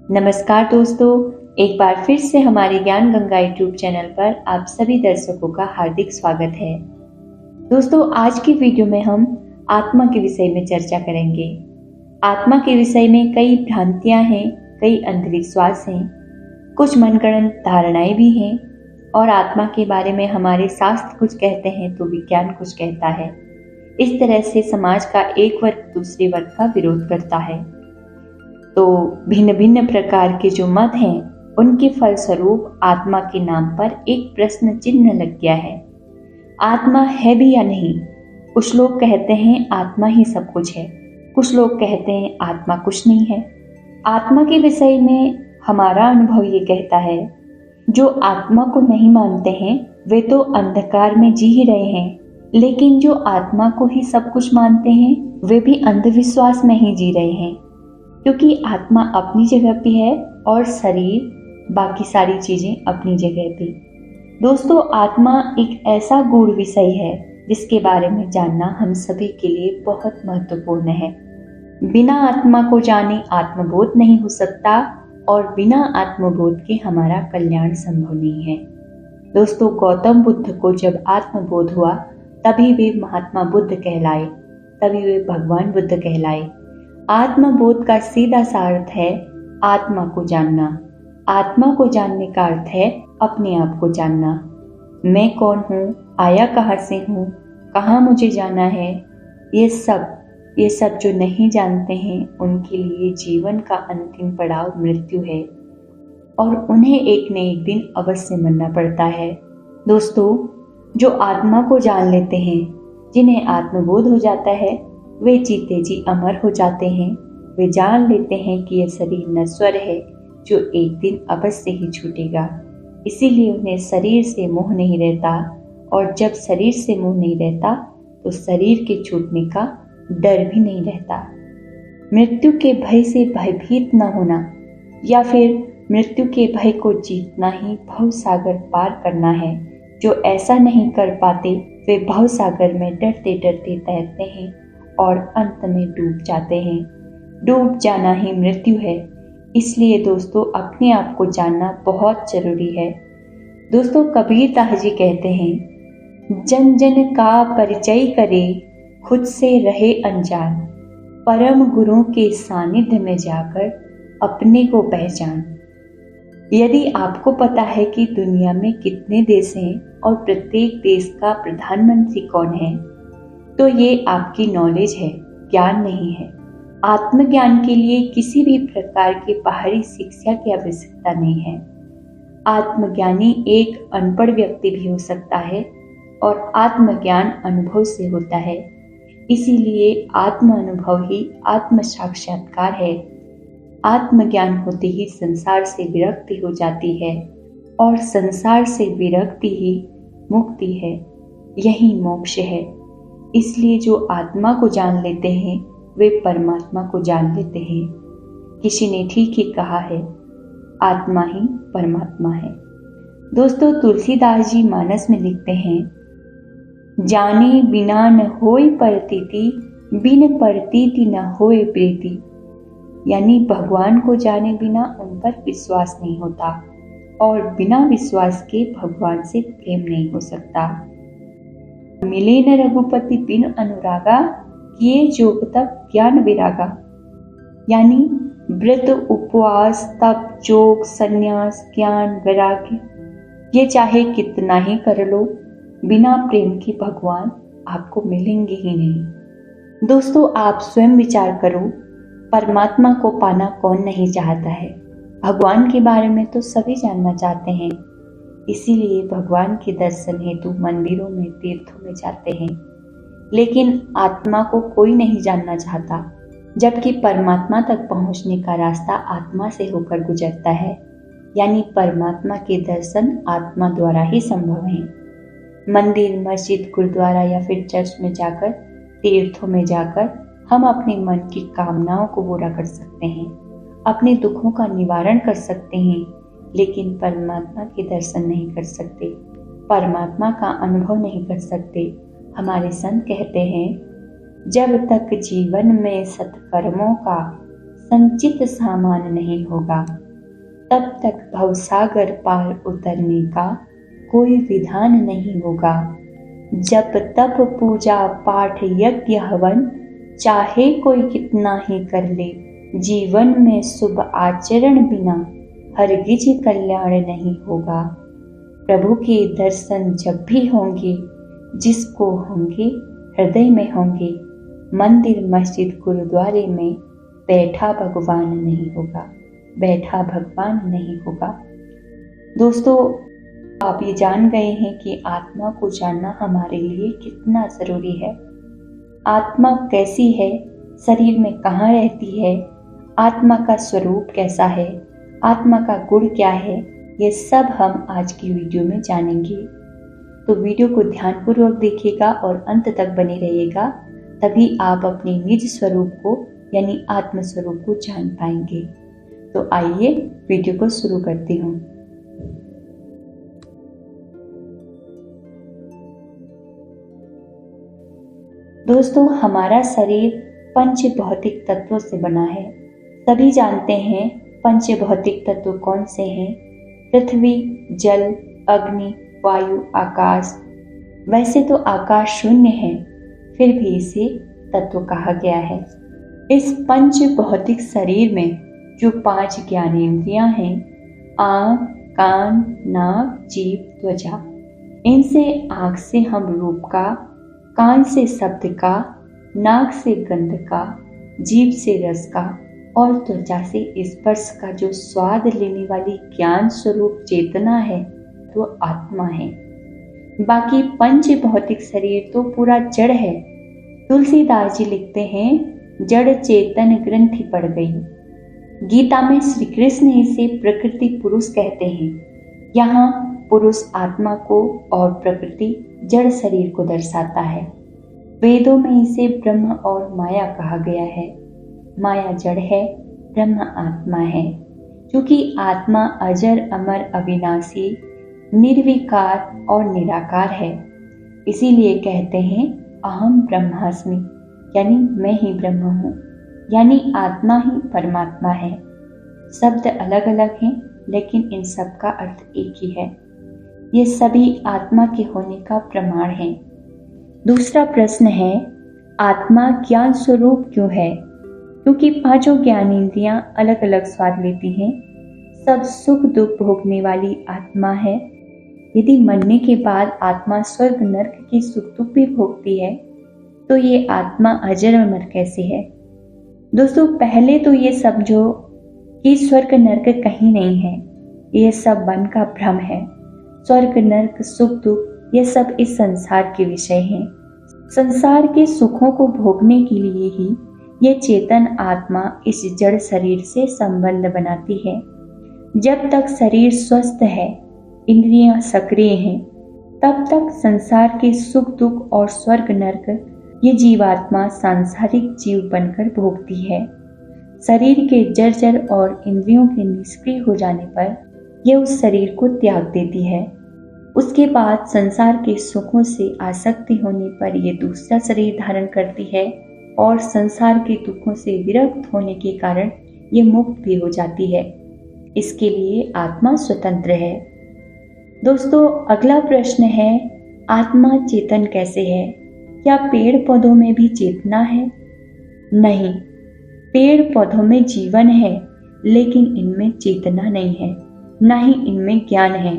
नमस्कार दोस्तों, एक बार फिर से हमारे ज्ञान गंगा यूट्यूब चैनल पर आप सभी दर्शकों का हार्दिक स्वागत है। दोस्तों, आज की वीडियो में हम आत्मा के विषय में चर्चा करेंगे। आत्मा के विषय में कई भ्रांतियां हैं, कई अंधविश्वास हैं, कुछ मनगढ़ंत धारणाएं भी हैं और आत्मा के बारे में हमारे शास्त्र कुछ कहते हैं तो विज्ञान कुछ कहता है। इस तरह से समाज का एक वर्ग दूसरे वर्ग का विरोध करता है। तो भिन्न भिन्न प्रकार के जो मत हैं, उनके फलस्वरूप आत्मा के नाम पर एक प्रश्न चिन्ह लग गया है। आत्मा है भी या नहीं? कुछ लोग कहते हैं आत्मा ही सब कुछ है, कुछ लोग कहते हैं आत्मा कुछ नहीं है। आत्मा के विषय में हमारा अनुभव ये कहता है, जो आत्मा को नहीं मानते हैं वे तो अंधकार में जी ही रहे हैं, लेकिन जो आत्मा को ही सब कुछ मानते हैं वे भी अंधविश्वास में ही जी रहे हैं, क्योंकि आत्मा अपनी जगह पे है और शरीर बाकी सारी चीजें अपनी जगह पे। दोस्तों, आत्मा एक ऐसा गूढ़ विषय है जिसके बारे में जानना हम सभी के लिए बहुत महत्वपूर्ण है। बिना आत्मा को जाने आत्मबोध नहीं हो सकता और बिना आत्मबोध के हमारा कल्याण संभव नहीं है। दोस्तों, गौतम बुद्ध को जब आत्मबोध हुआ तभी वे महात्मा बुद्ध कहलाए, तभी वे भगवान बुद्ध कहलाए। आत्मबोध का सीधा सा अर्थ है आत्मा को जानना। आत्मा को जानने का अर्थ है अपने आप को जानना। मैं कौन हूँ, आया कहाँ से हूँ, कहाँ मुझे जाना है, ये सब जो नहीं जानते हैं उनके लिए जीवन का अंतिम पड़ाव मृत्यु है और उन्हें एक न एक दिन अवश्य मरना पड़ता है। दोस्तों, जो आत्मा को जान लेते हैं, जिन्हें आत्मबोध हो जाता है, वे जीते जी अमर हो जाते हैं। वे जान लेते हैं कि यह शरीर नश्वर है जो एक दिन अवश्य ही छूटेगा। इसीलिए उन्हें शरीर से मोह नहीं रहता और जब शरीर से मोह नहीं रहता तो शरीर के छूटने का डर भी नहीं रहता। मृत्यु के भय से भयभीत न होना या फिर मृत्यु के भय को जीतना ही भव सागर पार करना है। जो ऐसा नहीं कर पाते वे भव सागर में डरते डरते तैरते हैं और अंत में डूब जाते हैं। डूब जाना ही मृत्यु है। इसलिए दोस्तों, अपने आप को जानना बहुत जरूरी है। दोस्तों, कबीर दास जी कहते हैं, जन जन का परिचय करे, खुद से रहे अनजान, परम गुरु के सानिध्य में जाकर अपने को पहचान। यदि आपको पता है कि दुनिया में कितने देश हैं और प्रत्येक देश का प्रधानमंत्री कौन है, तो ये आपकी नॉलेज है, ज्ञान नहीं है। आत्मज्ञान के लिए किसी भी प्रकार की बाहरी शिक्षा की आवश्यकता नहीं है। आत्मज्ञानी एक अनपढ़ व्यक्ति भी हो सकता है और आत्मज्ञान अनुभव से होता है। इसीलिए आत्म अनुभव ही आत्म साक्षात्कार है। आत्मज्ञान होते ही संसार से विरक्ति हो जाती है और संसार से विरक्ति ही मुक्ति है, यही मोक्ष है। इसलिए जो आत्मा को जान लेते हैं वे परमात्मा को जान लेते हैं। किसी ने ठीक ही कहा है, आत्मा ही परमात्मा है। दोस्तों, तुलसीदास जी मानस में लिखते हैं, जाने बिना न होए प्रतीति, बिन प्रतीति न होए प्रीति। यानी भगवान को जाने बिना उन पर विश्वास नहीं होता और बिना विश्वास के भगवान से प्रेम नहीं हो सकता। मिले न रघुपति बिन अनुरागा, किए जोग तप ज्ञान विरागा। यानी व्रत, उपवास, तप, जोग, संन्यास, ज्ञान, वैराग्य, ये चाहे कितना ही कर लो, बिना प्रेम के भगवान आपको मिलेंगे ही नहीं। दोस्तों, आप स्वयं विचार करो, परमात्मा को पाना कौन नहीं चाहता है। भगवान के बारे में तो सभी जानना चाहते हैं, इसीलिए भगवान के दर्शन हेतु मंदिरों में, तीर्थों में जाते हैं। लेकिन आत्मा को कोई नहीं जानना चाहता, जबकि परमात्मा तक पहुंचने का रास्ता आत्मा से होकर गुजरता है। यानी परमात्मा के दर्शन आत्मा द्वारा ही संभव है। मंदिर, मस्जिद, गुरुद्वारा या फिर चर्च में जाकर, तीर्थों में जाकर हम अपने मन की कामनाओं को पूरा कर सकते हैं, अपने दुखों का निवारण कर सकते हैं, लेकिन परमात्मा के दर्शन नहीं कर सकते, परमात्मा का अनुभव नहीं कर सकते। हमारे संत कहते हैं, जब तक जीवन में सत्कर्मों का संचित सामान नहीं होगा। तब तक भवसागर पार उतरने का कोई विधान नहीं होगा। जप तप पूजा पाठ यज्ञ हवन चाहे कोई कितना ही कर ले, जीवन में शुभ आचरण बिना हरगिज कल्याण नहीं होगा। प्रभु के दर्शन जब भी होंगे, जिसको होंगे हृदय में होंगे, मंदिर मस्जिद गुरुद्वारे में बैठा भगवान नहीं होगा, बैठा भगवान नहीं होगा। दोस्तों, आप ये जान गए हैं कि आत्मा को जानना हमारे लिए कितना जरूरी है। आत्मा कैसी है, शरीर में कहाँ रहती है, आत्मा का स्वरूप कैसा है, आत्मा का गुण क्या है, ये सब हम आज की वीडियो में जानेंगे। तो वीडियो को ध्यानपूर्वक देखिएगा और अंत तक बने रहिएगा, तभी आप अपने निज स्वरूप को यानी आत्म स्वरूप को जान पाएंगे। तो आइए वीडियो को शुरू करती हूँ। दोस्तों, हमारा शरीर पंच भौतिक तत्वों से बना है। सभी जानते हैं पंच भौतिक तत्व कौन से हैं? पृथ्वी, जल, अग्नि, वायु, आकाश। वैसे तो आकाश शून्य है, फिर भी इसे तत्व कहा गया है। इस पंच भौतिक शरीर में जो 5 ज्ञानेंद्रियां हैं, आँख, कान, नाक, जीभ, त्वचा, इनसे आँख से हम रूप का, कान से शब्द का, नाक से गंध का, जीभ से रस का और त्वचा से स्पर्श का जो स्वाद लेने वाली ज्ञान स्वरूप चेतना है, वो आत्मा है। बाकी पंच भौतिक शरीर तो पूरा जड़ है। तुलसीदास जी लिखते हैं, जड़ चेतन ग्रंथि पड़ गई। गीता में श्री कृष्ण इसे प्रकृति पुरुष कहते हैं। यहाँ पुरुष आत्मा को और प्रकृति जड़ शरीर को दर्शाता है। वेदों में इसे ब्रह्म और माया कहा गया है। माया जड़ है, ब्रह्म आत्मा है। क्योंकि आत्मा अजर अमर अविनाशी निर्विकार और निराकार है, इसीलिए कहते हैं अहम ब्रह्मास्मि, यानी मैं ही ब्रह्म हूँ, यानी आत्मा ही परमात्मा है। शब्द अलग अलग हैं, लेकिन इन सब का अर्थ एक ही है। ये सभी आत्मा के होने का प्रमाण है। दूसरा प्रश्न है, आत्मा ज्ञान स्वरूप क्यों है? क्योंकि 5 ज्ञानेंद्रियां अलग अलग स्वाद लेती हैं। सब सुख दुख भोगने वाली आत्मा है। यदि मरने के बाद आत्मा स्वर्ग नरक की सुख दुख भी भोगती है, तो ये आत्मा अजर अमर कैसे है? दोस्तों, पहले तो ये समझो कि स्वर्ग नरक कहीं नहीं है। ये सब मन का भ्रम है। स्वर्ग नरक सुख दुख ये सब इस संसार के विषय हैं। संसार के सुखों को भोगने के लिए ही ये चेतन आत्मा इस जड़ शरीर से संबंध बनाती है। जब तक शरीर स्वस्थ है, इंद्रियां सक्रिय हैं, तब तक संसार के सुख दुख और स्वर्ग नरक ये जीवात्मा सांसारिक जीव बनकर भोगती है। शरीर के जर्जर और इंद्रियों के निष्क्रिय हो जाने पर यह उस शरीर को त्याग देती है। उसके बाद संसार के सुखों से आसक्ति होने पर यह दूसरा शरीर धारण करती है और संसार के दुखों से विरक्त होने के कारण ये मुक्त भी हो जाती है। इसके लिए आत्मा स्वतंत्र है। दोस्तों, अगला प्रश्न है, आत्मा चेतन कैसे है? क्या पेड़ पौधों में भी चेतना है? नहीं, पेड़ पौधों में जीवन है, लेकिन इनमें चेतना नहीं है, न ही इनमें ज्ञान है।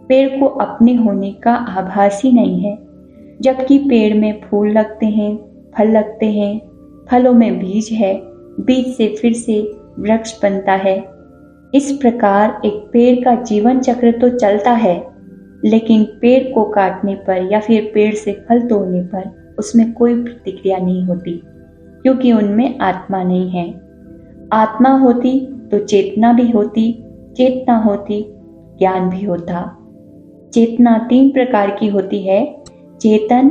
पेड़ को अपने होने का आभास ही नहीं है। जबकि पेड़ में फूल लगते हैं, फल लगते हैं, फलों में बीज है, बीज से फिर से वृक्ष बनता है। इस प्रकार एक पेड़ का जीवन चक्र तो चलता है, लेकिन पेड़ को काटने पर या फिर पेड़ से फल तोड़ने पर उसमें कोई प्रतिक्रिया नहीं होती, क्योंकि उनमें आत्मा नहीं है। आत्मा होती तो चेतना भी होती, चेतना होती ज्ञान भी होता। चेतना 3 प्रकार की होती है, चेतन,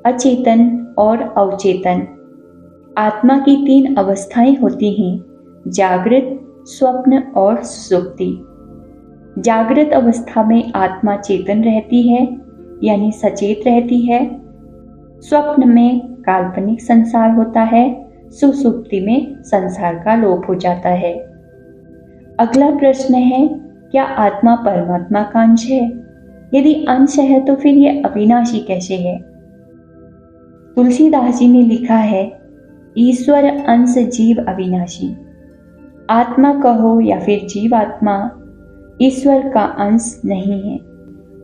अचेतन और अवचेतन। आत्मा की 3 अवस्थाएं होती हैं, जागृत, स्वप्न और सुषुप्ति। जागृत अवस्था में आत्मा चेतन रहती है, यानी सचेत रहती है। स्वप्न में काल्पनिक संसार होता है, सुसुप्ति में संसार का लोप हो जाता है। अगला प्रश्न है, क्या आत्मा परमात्मा का अंश है? यदि अंश है तो फिर यह अविनाशी कैसे है? तुलसीदास जी ने लिखा है, ईश्वर अंश जीव अविनाशी। आत्मा कहो या फिर जीवात्मा ईश्वर का अंश नहीं है।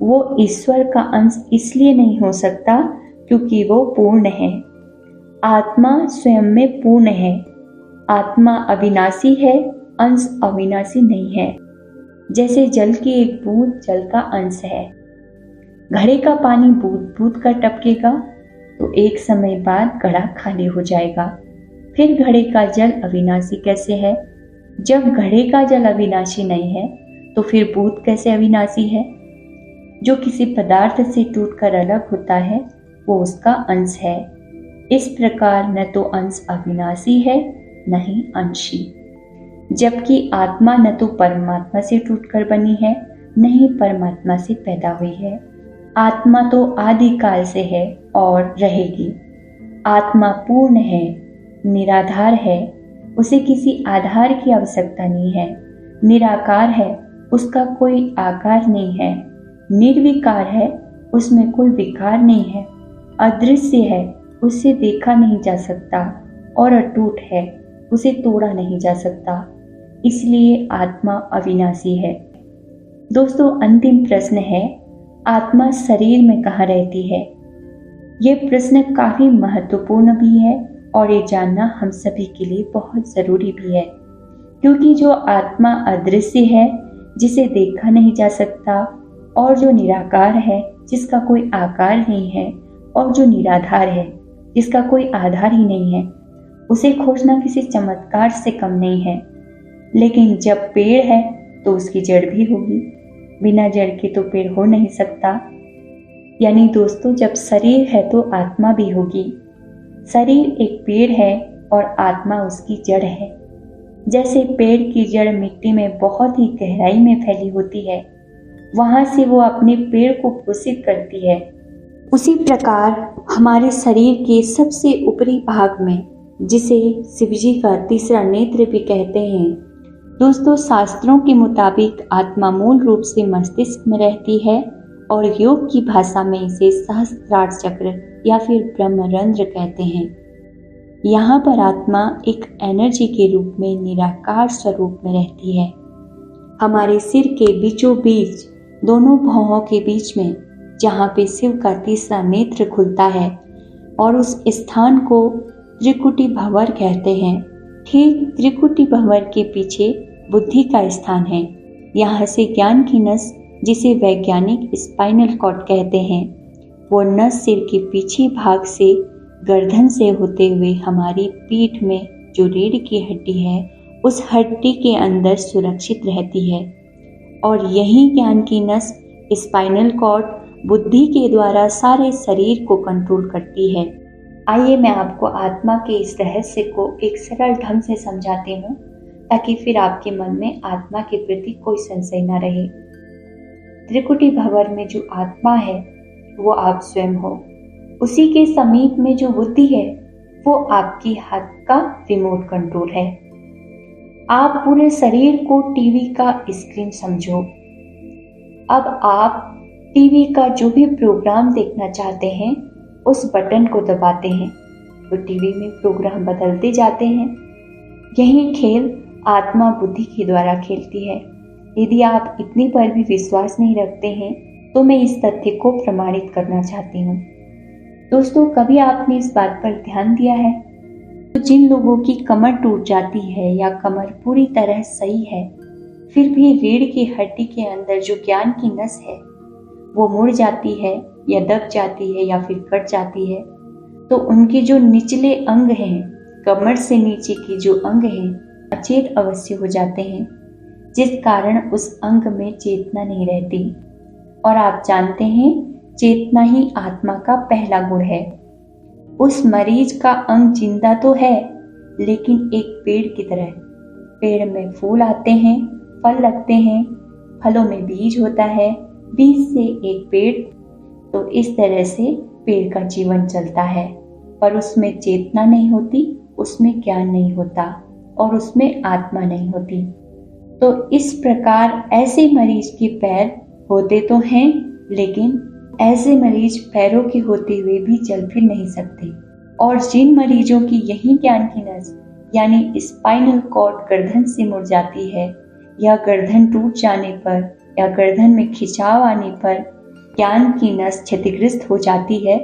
वो ईश्वर का अंश इसलिए नहीं हो सकता क्योंकि वो पूर्ण है। आत्मा स्वयं में पूर्ण है। आत्मा अविनाशी है, अंश अविनाशी नहीं है। जैसे जल की एक बूंद जल का अंश है। घड़े का पानी बूंद बूंद कर टपकेगा तो एक समय बाद घड़ा खाली हो जाएगा। फिर घड़े का जल अविनाशी कैसे है? जब घड़े का जल अविनाशी नहीं है तो फिर बूंद कैसे अविनाशी है? जो किसी पदार्थ से टूटकर अलग होता है वो उसका अंश है। इस प्रकार न तो अंश अविनाशी है न ही अंशी। जबकि आत्मा न तो परमात्मा से टूटकर बनी है न ही परमात्मा से पैदा हुई है। आत्मा तो आदिकाल से है और रहेगी। आत्मा पूर्ण है, निराधार है, उसे किसी आधार की आवश्यकता नहीं है। निराकार है, उसका कोई आकार नहीं है। निर्विकार है, उसमें कोई विकार नहीं है। अदृश्य है, उसे देखा नहीं जा सकता और अटूट है, उसे तोड़ा नहीं जा सकता। इसलिए आत्मा अविनाशी है। दोस्तों, अंतिम प्रश्न है, आत्मा शरीर में कहाँ रहती है? यह प्रश्न काफी महत्वपूर्ण भी है और ये जानना हम सभी के लिए बहुत जरूरी भी है, क्योंकि जो आत्मा अदृश्य है, जिसे देखा नहीं जा सकता, और जो निराकार है, जिसका कोई आकार नहीं है, और जो निराधार है, जिसका कोई आधार ही नहीं है, उसे खोजना किसी चमत्कार से कम नहीं है। लेकिन जब पेड़ है तो उसकी जड़ भी होगी, बिना जड़ के तो पेड़ हो नहीं सकता। यानी दोस्तों, जब शरीर है तो आत्मा भी होगी। शरीर एक पेड़ है और आत्मा उसकी जड़ है। जैसे पेड़ की जड़ मिट्टी में बहुत ही गहराई में फैली होती है, वहां से वो अपने पेड़ को पोषित करती है, उसी प्रकार हमारे शरीर के सबसे ऊपरी भाग में, जिसे शिवजी का तीसरा नेत्र भी कहते हैं, दोस्तों, शास्त्रों के मुताबिक आत्मा मूल रूप से मस्तिष्क में रहती है और योग की भाषा में इसे सहस्त्रार चक्र या फिर ब्रह्मरंध्र कहते हैं। यहाँ पर आत्मा एक एनर्जी के रूप में निराकार स्वरूप में रहती है। हमारे सिर के बीचों बीच, दोनों भौहों के बीच में, जहाँ पे शिव का तीसरा नेत्र खुलता है, और उस स्थान को त्रिकुटी भंवर कहते हैं। ठीक त्रिकुटी भंवर के पीछे बुद्धि का स्थान है। यहाँ से ज्ञान की नस, जिसे वैज्ञानिक स्पाइनल कॉर्ड कहते हैं, वो नस सिर के पीछे भाग से गर्दन से होते हुए हमारी पीठ में जो रीढ़ की हड्डी है, उस हड्डी के अंदर सुरक्षित रहती है। और यही ज्ञान की नस स्पाइनल कॉर्ड बुद्धि के द्वारा सारे शरीर को कंट्रोल करती है। आइए मैं आपको आत्मा के इस रहस्य को एक सरल ढंग से समझाती हूँ, ताकि फिर आपके मन में आत्मा के प्रति कोई संशय न रहे। त्रिकुटी भंवर में जो आत्मा है वो आप स्वयं हो। उसी के समीप में जो बुद्धि है वो आपकी हाथ का रिमोट कंट्रोल है। आप पूरे शरीर को टीवी का स्क्रीन समझो। अब आप टीवी का जो भी प्रोग्राम देखना चाहते हैं उस बटन को दबाते हैं तो टीवी में प्रोग्राम बदलते जाते हैं। यही खेल आत्मा बुद्धि के द्वारा खेलती है। यदि आप इतनी पर भी विश्वास नहीं रखते हैं तो मैं इस तथ्य को प्रमाणित करना चाहती हूँ। दोस्तों, कभी आपने इस बात पर ध्यान दिया है तो जिन लोगों की कमर टूट जाती है या कमर पूरी तरह सही है, फिर भी रीढ़ की हड्डी के अंदर जो ज्ञान की नस है वो मुड़ जाती है या दब जाती है या फिर कट जाती है, तो उनके जो निचले अंग हैं, कमर से नीचे के जो अंग हैं, अचेत अवश्य हो जाते हैं, जिस कारण उस अंग में चेतना नहीं रहती। और आप जानते हैं, चेतना ही आत्मा का पहला गुण है। उस मरीज का अंग जिंदा तो है, लेकिन एक पेड़ की तरह। पेड़ में फूल आते हैं, फल लगते हैं, फलों में बीज होता है, बीज से एक पेड़, तो इस तरह से पेड़ का जीवन चलता है, पर उसमें चेतना नहीं होती, उसमें ज्ञान नहीं होता और उसमें आत्मा नहीं होती। तो इस प्रकार ऐसे मरीज के पैर होते तो हैं, लेकिन ऐसे मरीज पैरों के होते हुए भी चल फिर नहीं सकते। और जिन मरीजों की यही ज्ञान की नस यानी स्पाइनल कॉर्ड गर्दन से मुड़ जाती है, या गर्दन टूट जाने पर या गर्दन में खिंचाव आने पर ज्ञान की नस क्षतिग्रस्त हो जाती है,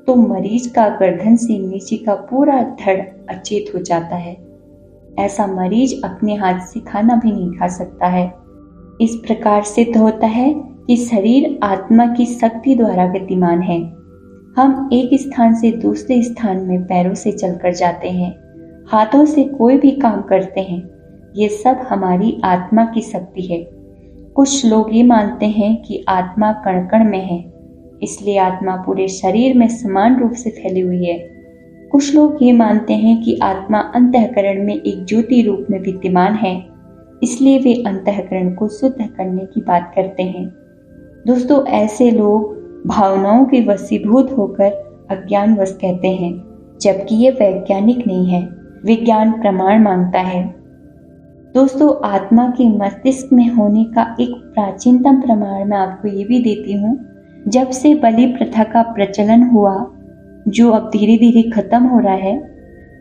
तो मरीज का गर्दन से नीचे का पूरा धड़ अचेत हो जाता है। ऐसा मरीज अपने हाथ से खाना भी नहीं खा सकता है। इस प्रकार सिद्ध होता है कि शरीर आत्मा की शक्ति द्वारा गतिमान है। हम एक स्थान से दूसरे स्थान में पैरों से चलकर जाते हैं, हाथों से कोई भी काम करते हैं, ये सब हमारी आत्मा की शक्ति है। कुछ लोग ये मानते हैं कि आत्मा कण कण में है, इसलिए आत्मा पूरे शरीर में समान रूप से फैली हुई है। कुछ लोग ये मानते हैं कि आत्मा अंतःकरण में एक ज्योति रूप में विद्यमान है, इसलिए वे अंतःकरण को शुद्ध करने की बात करते हैं। दोस्तों, ऐसे लोग भावनाओं के वशीभूत होकर अज्ञानवश कहते हैं, जबकि ये वैज्ञानिक नहीं है, विज्ञान प्रमाण मांगता है। दोस्तों, आत्मा के मस्तिष्क में होने का एक प्राचीनतम प्रमाण मैं आपको ये भी देती हूँ। जब से बलि प्रथा का प्रचलन हुआ, जो अब धीरे धीरे खत्म हो रहा है,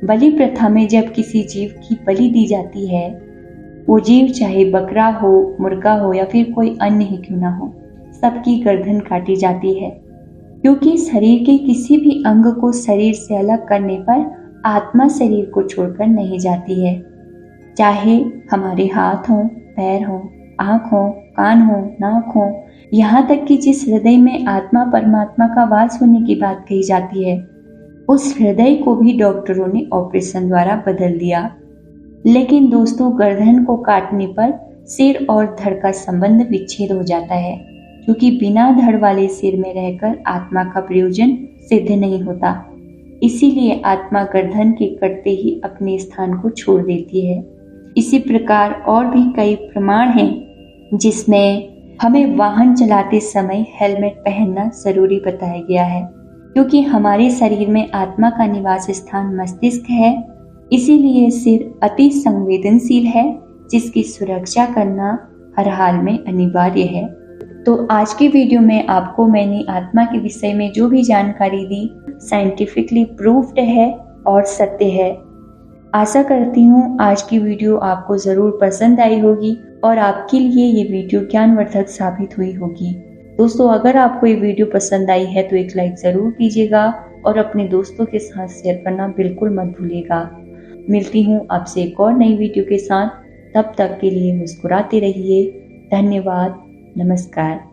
बलि प्रथा में जब किसी जीव की बलि दी जाती है, वो जीव चाहे बकरा हो, मुर्गा हो या फिर कोई अन्य ही क्यों ना हो, सबकी गर्दन काटी जाती है। क्योंकि शरीर के किसी भी अंग को शरीर से अलग करने पर आत्मा शरीर को छोड़कर नहीं जाती है। चाहे हमारे हाथ हो, पैर हो, आँख हो, कान हो, नाक हो, यहाँ तक कि जिस हृदय में आत्मा परमात्मा का वास होने की बात कही जाती है, उस हृदय को भी डॉक्टरों ने ऑपरेशन द्वारा बदल दिया। लेकिन दोस्तों, गर्दन को काटने पर सिर और धड़ का संबंध विच्छेद हो जाता है, क्योंकि बिना धड़ वाले सिर में रहकर आत्मा का प्रयोजन सिद्ध नहीं होता। इसीलिए आत्मा गर्दन के कटते ही अपने स्थान को छोड़ देती है। इसी प्रकार और भी कई प्रमाण हैं जिसमें हमें वाहन चलाते समय हेलमेट पहनना जरूरी बताया गया है, क्योंकि हमारे शरीर में आत्मा का निवास स्थान मस्तिष्क है। इसीलिए सिर अति संवेदनशील है, जिसकी सुरक्षा करना हर हाल में अनिवार्य है। तो आज की वीडियो में आपको मैंने आत्मा के विषय में जो भी जानकारी दी, साइंटिफिकली प्रूव्ड है और सत्य है। आशा करती हूँ आज की वीडियो आपको जरूर पसंद आई होगी और आपके लिए ये वीडियो ज्ञानवर्धक साबित हुई होगी। दोस्तों, अगर आपको ये वीडियो पसंद आई है तो एक लाइक जरूर कीजिएगा और अपने दोस्तों के साथ शेयर करना बिल्कुल मत भूलिएगा। मिलती हूँ आपसे एक और नई वीडियो के साथ। तब तक के लिए मुस्कुराते रहिए। धन्यवाद। नमस्कार।